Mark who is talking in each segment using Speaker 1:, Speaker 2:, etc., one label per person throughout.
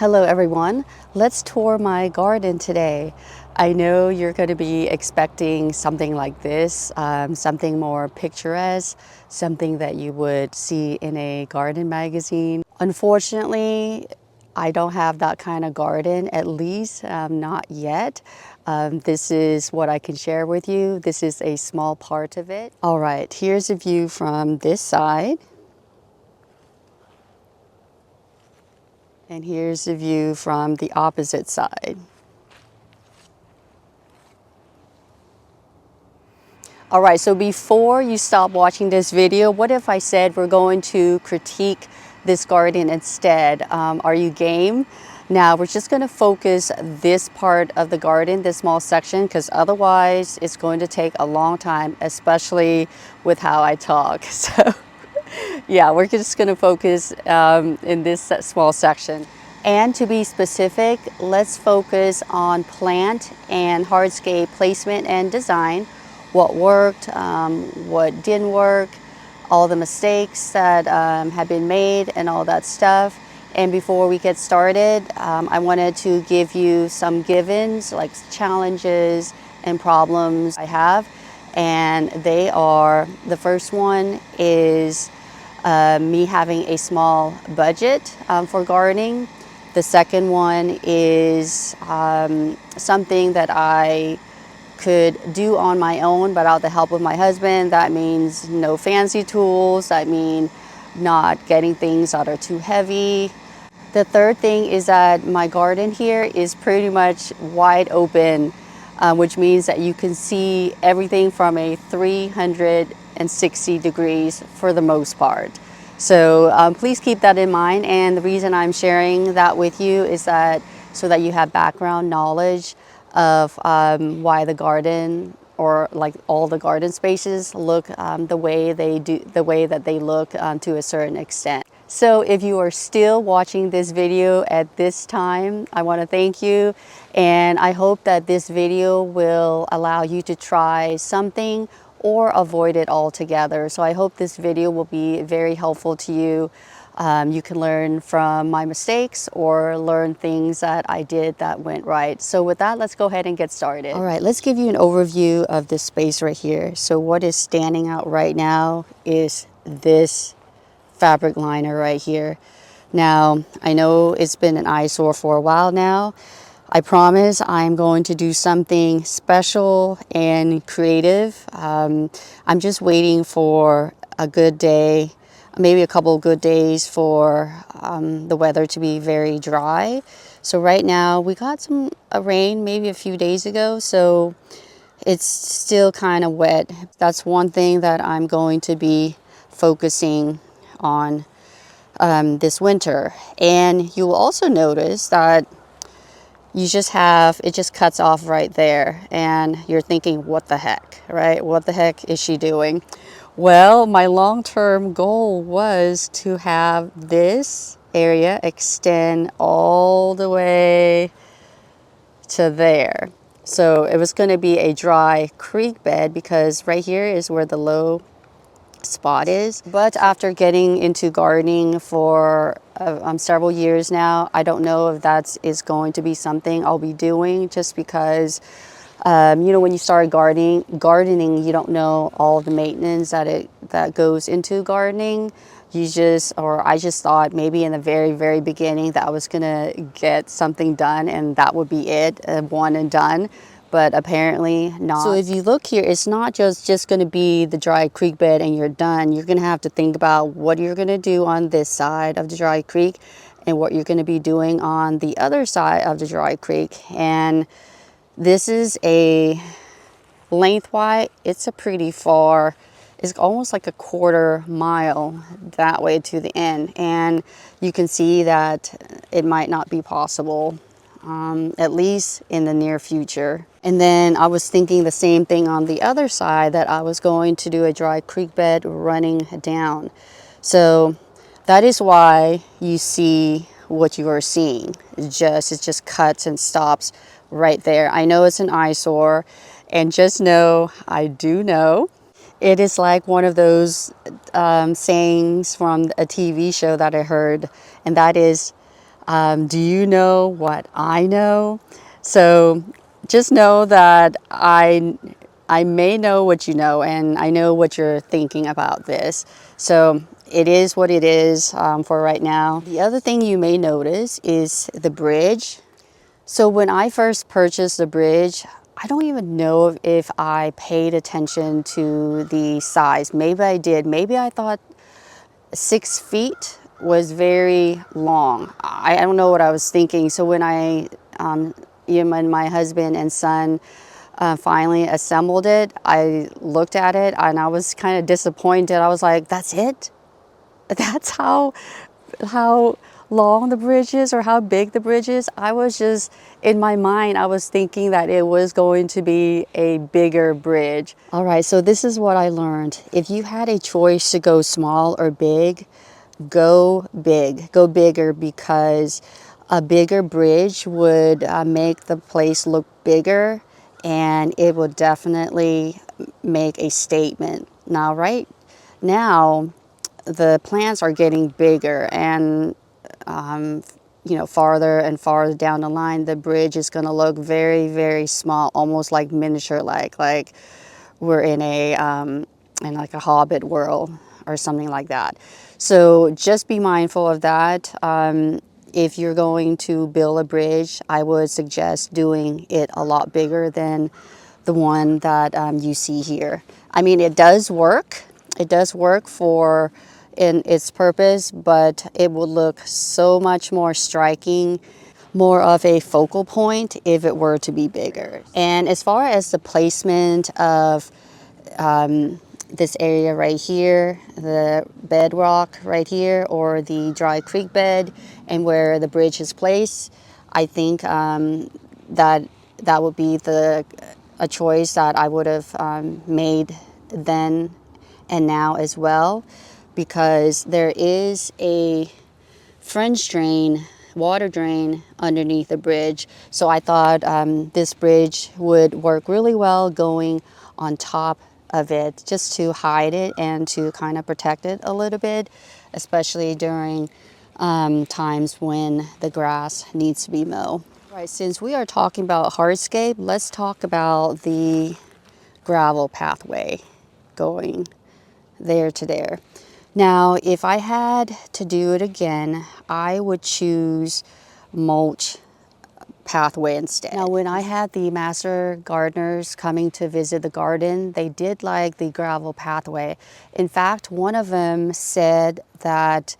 Speaker 1: Hello everyone, let's tour my garden today. I know you're going to be expecting something like this, something more picturesque, something that you would see in a garden magazine. Unfortunately, I don't have that kind of garden, at least not yet. This is what I can share with you. This is a small part of it. All right, here's a view from this side. And here's the view from the opposite side. All right, so before you stop watching this video, what if I said we're going to critique this garden instead? Are you game? Now we're just going to focus this part of the garden, this small section, because otherwise it's going to take a long time, especially with how I talk. So yeah, we're just going to focus in this small section. And to be specific, let's focus on plant and hardscape placement and design, what worked, what didn't work, all the mistakes that have been made and all that stuff. And before we get started, I wanted to give you some givens, like challenges and problems I have. And they are, the first one is me having a small budget for gardening. The second one is something that I could do on my own, but without the help of my husband. That means no fancy tools. That means not getting things that are too heavy. The third thing is that my garden here is pretty much wide open, which means that you can see everything from a 360 degrees for the most part. So please keep that in mind. And the reason I'm sharing that with you is that so that you have background knowledge of why the garden, or like all the garden spaces, look the way they do, the way that they look to a certain extent. So if you are still watching this video at this time, I want to thank you, and I hope that this video will allow you to try something or avoid it altogether. So I hope this video will be very helpful to you. You can learn from my mistakes or learn things that I did that went right. So with that, let's go ahead and get started. All right, let's give you an overview of this space right here. So what is standing out right now is this fabric liner right here. Now, I know it's been an eyesore for a while now. I promise I'm going to do something special and creative. I'm just waiting for a good day, maybe a couple of good days for the weather to be very dry. So right now we got some rain maybe a few days ago, so it's still kind of wet. That's one thing that I'm going to be focusing on this winter. And you will also notice that you just have, it just cuts off right there, and you're thinking, what the heck, right? What the heck is she doing? Well, my long-term goal was to have this area extend all the way to there. So it was going to be a dry creek bed, because right here is where the Lowe spot is. But after getting into gardening for several years now, I don't know if that is going to be something I'll be doing, just because you know, when you start gardening, you don't know all the maintenance that goes into gardening. I just thought maybe in the very beginning that I was gonna get something done and that would be it, one and done. But apparently not. So if you look here, it's not just going to be the dry creek bed and you're done. You're going to have to think about what you're going to do on this side of the dry creek and what you're going to be doing on the other side of the dry creek. And this is a lengthwise, it's a pretty far, it's almost like a quarter mile that way to the end. And you can see that it might not be possible, at least in the near future. And then I was thinking the same thing on the other side, that I was going to do a dry creek bed running down. So that is why you see what you are seeing. It just cuts and stops right there. I know it's an eyesore, and just know, I do know, it is like one of those sayings from a TV show that I heard, and that is, Do you know what I know? So just know that I may know what you know, and I know what you're thinking about this. So it is what it is for right now. The other thing you may notice is the bridge. So when I first purchased the bridge, I don't even know if I paid attention to the size. Maybe I did. Maybe I thought 6 feet was very long. I don't know what I was thinking. So when when my husband and son finally assembled it, I looked at it and I was kind of disappointed. I was like, that's it? That's how long the bridge is, or how big the bridge is? I was just, in my mind, I was thinking that it was going to be a bigger bridge. All right, so this is what I learned. If you had a choice to go small or big, go big, go bigger, because a bigger bridge would make the place look bigger, and it would definitely make a statement. Now, right now, the plants are getting bigger, and farther and farther down the line, the bridge is going to look very, very small, almost like miniature, like we're in like a Hobbit world or something like that. So just be mindful of that. If you're going to build a bridge, I would suggest doing it a lot bigger than the one that you see here. I mean, it does work. It does work for in its purpose, but it will look so much more striking, more of a focal point if it were to be bigger. And as far as the placement of this area right here, the bedrock right here, or the dry creek bed, and where the bridge is placed, I think that would be a choice that I would have made then and now as well, because there is a French drain, water drain underneath the bridge. So I thought this bridge would work really well going on top of it, just to hide it and to kind of protect it a little bit, especially during times when the grass needs to be mowed. Right, since we are talking about hardscape, let's talk about the gravel pathway going there to there. Now, if I had to do it again, I would choose mulch pathway instead. Now, when I had the master gardeners coming to visit the garden, they did like the gravel pathway. In fact, one of them said that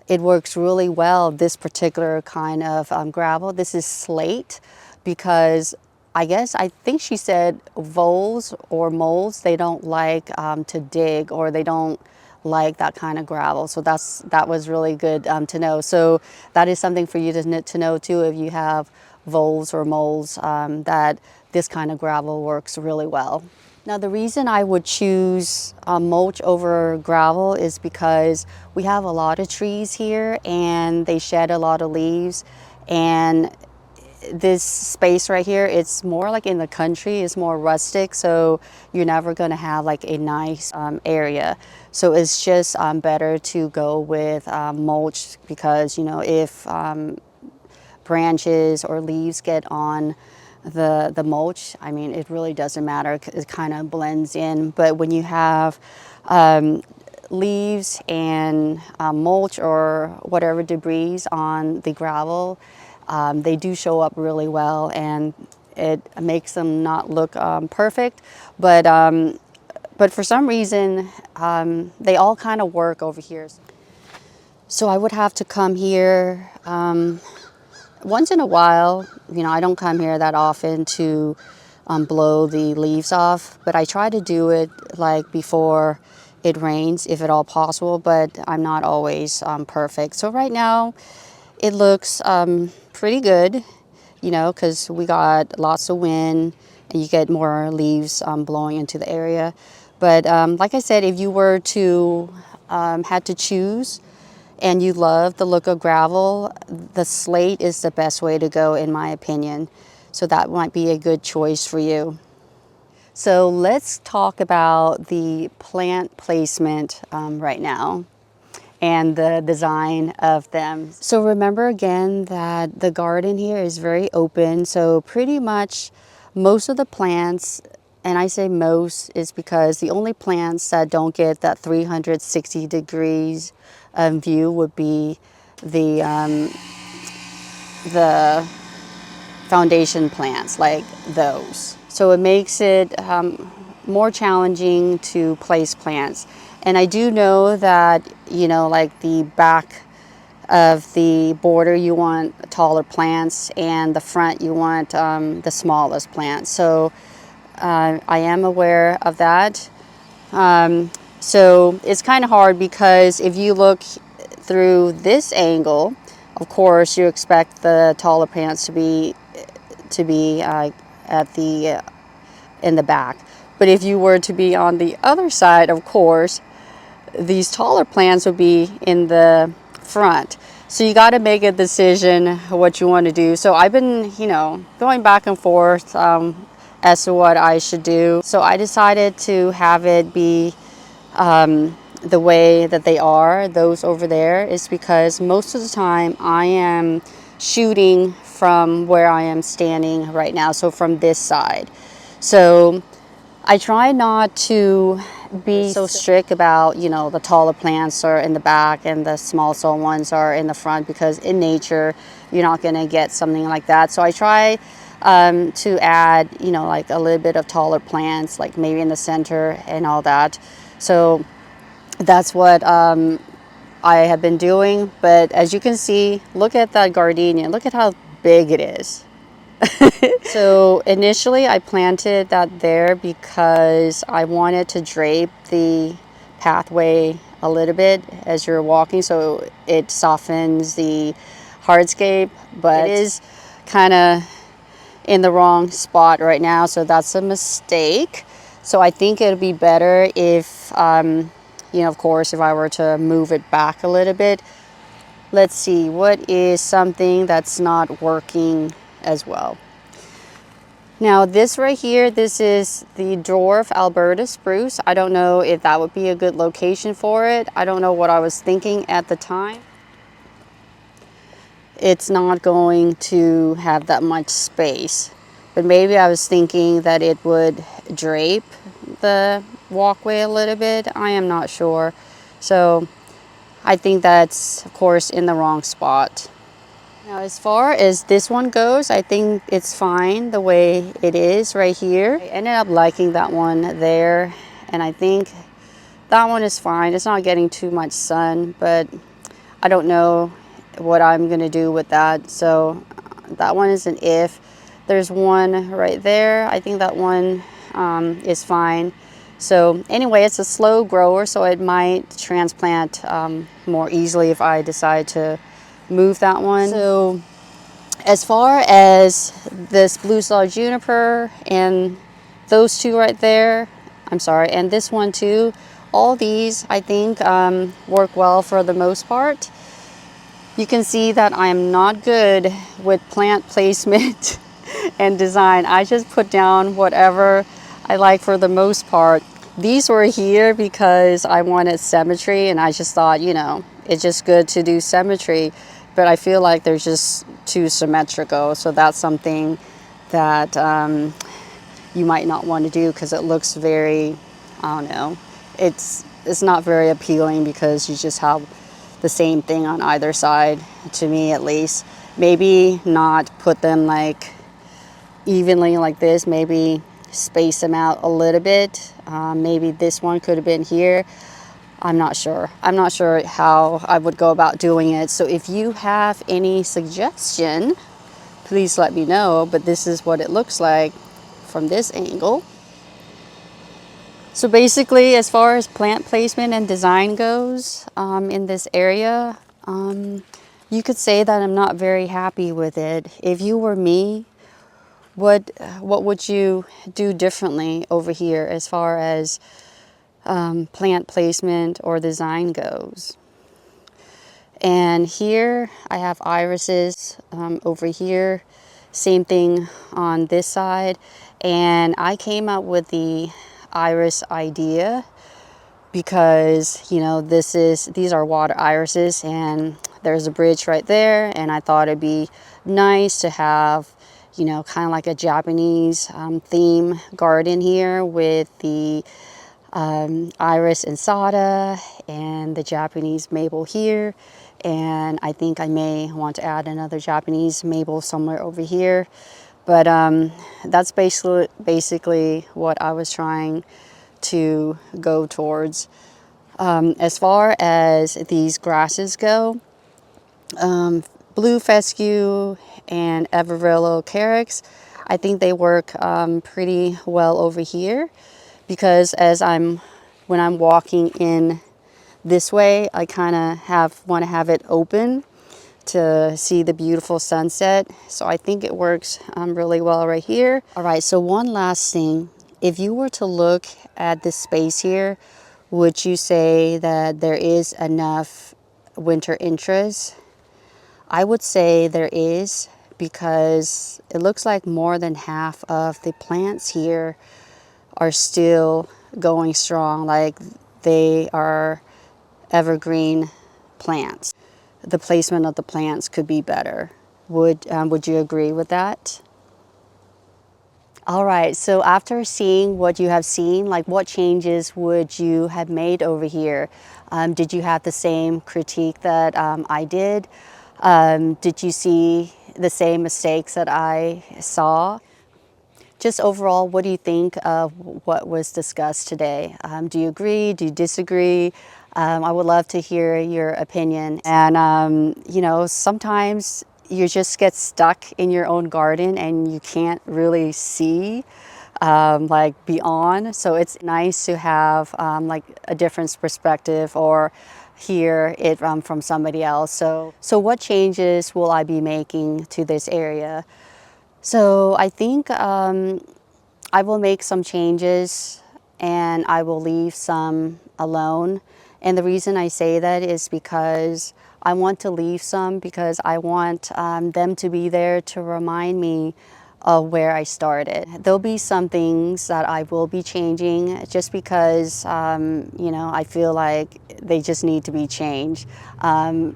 Speaker 1: it works really well, this particular kind of gravel. This is slate, because I think she said voles or moles, they don't like to dig, or they don't like that kind of gravel. So that was really good to know. So that is something for you to know too, if you have voles or moles, that this kind of gravel works really well. Now, the reason I would choose mulch over gravel is because we have a lot of trees here and they shed a lot of leaves, and this space right here, it's more like in the country, it's more rustic, so you're never going to have like a nice area. So it's just better to go with mulch, because if branches or leaves get on the mulch, I mean, it really doesn't matter, it kind of blends in. But when you have leaves and mulch or whatever debris on the gravel, they do show up really well, and it makes them not look perfect, but for some reason they all kind of work over here. So I would have to come here once in a while. I don't come here that often to blow the leaves off, but I try to do it like before it rains, if at all possible, but I'm not always perfect. So right now it looks pretty good, because we got lots of wind and you get more leaves blowing into the area. But like I said, if you were to had to choose, and you love the look of gravel, the slate is the best way to go, in my opinion. So that might be a good choice for you. So let's talk about the plant placement right now. and the design of them. So remember again that the garden here is very open. So pretty much most of the plants, and I say most is because the only plants that don't get that 360 degrees view would be the foundation plants like those. So it makes it more challenging to place plants. And I do know that, you know, like the back of the border you want taller plants, and the front you want the smallest plants. So I am aware of that. So it's kind of hard because if you look through this angle, of course you expect the taller plants to be at the in the back. But if you were to be on the other side, of course, these taller plants would be in the front. So you got to make a decision what you want to do. So I've been, you know, going back and forth as to what I should do. So I decided to have it be the way that they are, those over there, is because most of the time I am shooting from where I am standing right now, so from this side. So I try not to be so strict about, you know, the taller plants are in the back and the small soil ones are in the front, because in nature you're not going to get something like that. So I try to add, you know, like a little bit of taller plants, like maybe in the center and all that. So that's what I have been doing. But as you can see, look at that gardenia. Look at how big it is. So initially I planted that there because I wanted to drape the pathway a little bit as you're walking, so it softens the hardscape, but it is kind of in the wrong spot right now, so that's a mistake. So I think it'll be better if, you know, of course, if I were to move it back a little bit. Let's see, what is something that's not working as well? Now this right here, this is the dwarf Alberta spruce. I don't know if that would be a good location for it. I don't know what I was thinking at the time. It's not going to have that much space, but maybe I was thinking that it would drape the walkway a little bit. I am not sure. So I think that's, of course, in the wrong spot. Now as far as this one goes, I think it's fine the way it is right here. I ended up liking that one there, and I think that one is fine. It's not getting too much sun, but I don't know what I'm gonna do with that. So that one is an if. There's one right there. I think that one is fine. So anyway, it's a slow grower, so it might transplant more easily if I decide to move that one. So as far as this blue saw juniper and those two right there, I'm sorry, and this one too, all these I think work well for the most part. You can see that I am not good with plant placement and design. I just put down whatever I like for the most part. These were here because I wanted symmetry, and I just thought, you know, it's just good to do symmetry, but I feel like they're just too symmetrical. So that's something that you might not want to do, because it looks very, I don't know, it's not very appealing because you just have the same thing on either side, to me at least. Maybe not put them like evenly like this, maybe space them out a little bit. Maybe this one could have been here. I'm not sure. I'm not sure how I would go about doing it. So if you have any suggestion, please let me know. But this is what it looks like from this angle. So basically, as far as plant placement and design goes in this area, you could say that I'm not very happy with it. If you were me, what would you do differently over here as far as plant placement or design goes? And here I have irises over here, same thing on this side. And I came up with the iris idea because, you know, these are water irises, and there's a bridge right there, and I thought it'd be nice to have, you know, kind of like a Japanese theme garden here with the iris insata and the Japanese maple here. And I think I may want to add another Japanese maple somewhere over here. But that's basically what I was trying to go towards. As far as these grasses go, blue fescue and Everillo carex, I think they work pretty well over here, because when I'm walking in this way, I kind of want to have it open to see the beautiful sunset. So I think it works really well right here. All right, so one last thing. If you were to look at this space here, would you say that there is enough winter interest? I would say there is, because it looks like more than half of the plants here are still going strong, like they are evergreen plants. The placement of the plants could be better. Would you agree with that? All right, so after seeing what you have seen, like what changes would you have made over here? Did you have the same critique that I did? Did you see the same mistakes that I saw? Just overall, what do you think of what was discussed today? Do you agree? Do you disagree? I would love to hear your opinion. And, you know, sometimes you just get stuck in your own garden and you can't really see like beyond. So it's nice to have like a different perspective or hear it from somebody else. So what changes will I be making to this area? So I think I will make some changes and I will leave some alone. And the reason I say that is because I want to leave some, because I want them to be there to remind me of where I started. There'll be some things that I will be changing just because, you know, I feel like they just need to be changed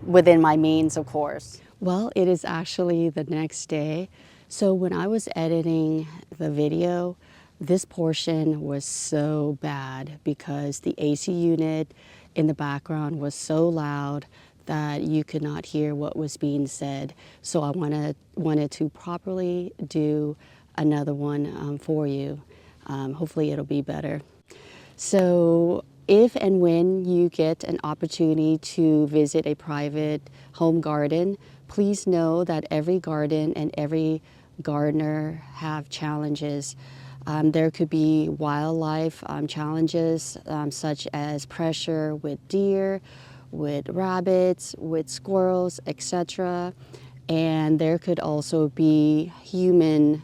Speaker 1: within my means, of course. Well, it is actually the next day. So when I was editing the video, this portion was so bad because the AC unit in the background was so loud that you could not hear what was being said. So I wanted to properly do another one for you. Hopefully it'll be better. So if and when you get an opportunity to visit a private home garden, please know that every garden and every gardener have challenges. There could be wildlife challenges such as pressure with deer, with rabbits, with squirrels, etc. And there could also be human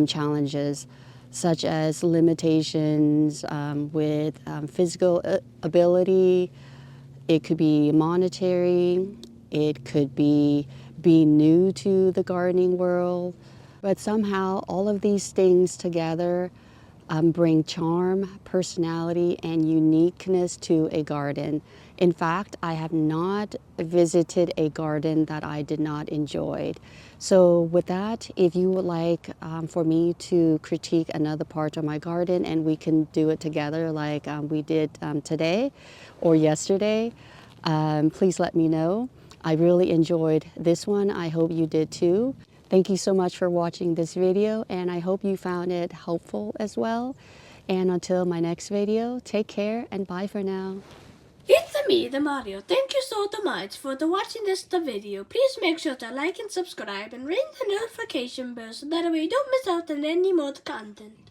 Speaker 1: challenges such as limitations with physical ability. It could be monetary. It could be being new to the gardening world. But somehow all of these things together bring charm, personality, and uniqueness to a garden. In fact, I have not visited a garden that I did not enjoy. So with that, if you would like for me to critique another part of my garden and we can do it together like we did today or yesterday, please let me know. I really enjoyed this one. I hope you did too. Thank you so much for watching this video, and I hope you found it helpful as well. And until my next video, take care and bye for now.
Speaker 2: It's me, the Mario. Thank you so much for watching this video. Please make sure to like and subscribe and ring the notification bell so that way you don't miss out on any more content.